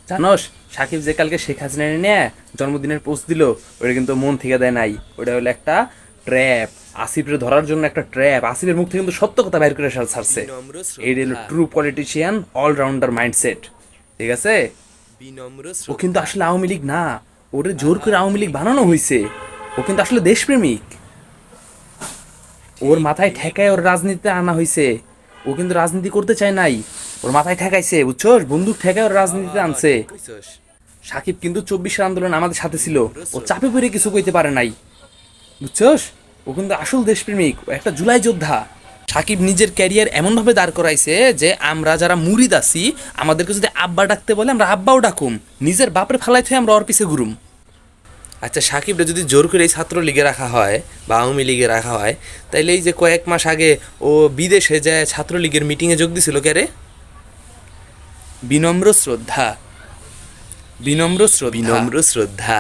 জানোস সাকিব যে কালকে শেখ হাসিনা নিয়ে জন্মদিনের পোস্ট দিল, ওটা কিন্তু মন থেকে দেয় নাই। ওটা হলো একটা ট্র্যাপ, আসিফের ধরার জন্য একটা ট্র্যাপ। আসিফের মুখ থেকে কিন্তু সত্য কথা বাইর করে ছাড়ছে। বিনম্র এইটা হলো শ্রদ্ধা ট্রু পলিটিশিয়ান, অলরাউন্ডার মাইন্ডসেট। ঠিক আছে, বিনম্র ও কিন্তু শ্রদ্ধা আসলে আওয়ামী লীগ না, ওরে জোর করে আওয়ামী লীগ বানানো হয়েছে। ও কিন্তু আসলে দেশপ্রেমিক। ওর ঠিক মাথায় ঠিক ঠেকায় ওর রাজনীতিতে আনা হয়েছে। ও কিন্তু রাজনীতি করতে চায় নাই, ওর মাথায় ঠেকাইছে, বুঝছোস? বন্দুক ঠেকায় ওর রাজনীতিতে আনছে। ঠিক কইছস। সাকিব কিন্তু 24 আন্দোলন আমাদের সাথে ছিল, বিনম্র ও চাপে শ্রদ্ধা পড়ে কিছু কইতে পারে নাই, বুঝছোস? ও কিন্তু আসল দেশপ্রেমিক, ও একটা জুলাই যোদ্ধা। সাকিব নিজের ক্যারিয়ার এমনভাবে দাঁড় করাইছে যে আমরা যারা মুরিদ আছি, আমাদেরকে যদি আব্বা ডাকতে বলে আমরা আব্বাও ডাকুম, নিজের বাপের ফালাই থেকে আমরা ওর পিছে ঘুরুম। আচ্ছা, সাকিবরা যদি জোর করে এই ছাত্রলীগে রাখা হয় বা আওয়ামী লীগে রাখা হয়, তাইলে এই যে কয়েক মাস আগে ও বিদেশে যায় ছাত্রলীগের মিটিংয়ে যোগ দিছিল কে রে? বিনম্র শ্রদ্ধা, বিনম্র শ্রদ্ধা। বিনম্র শ্রদ্ধা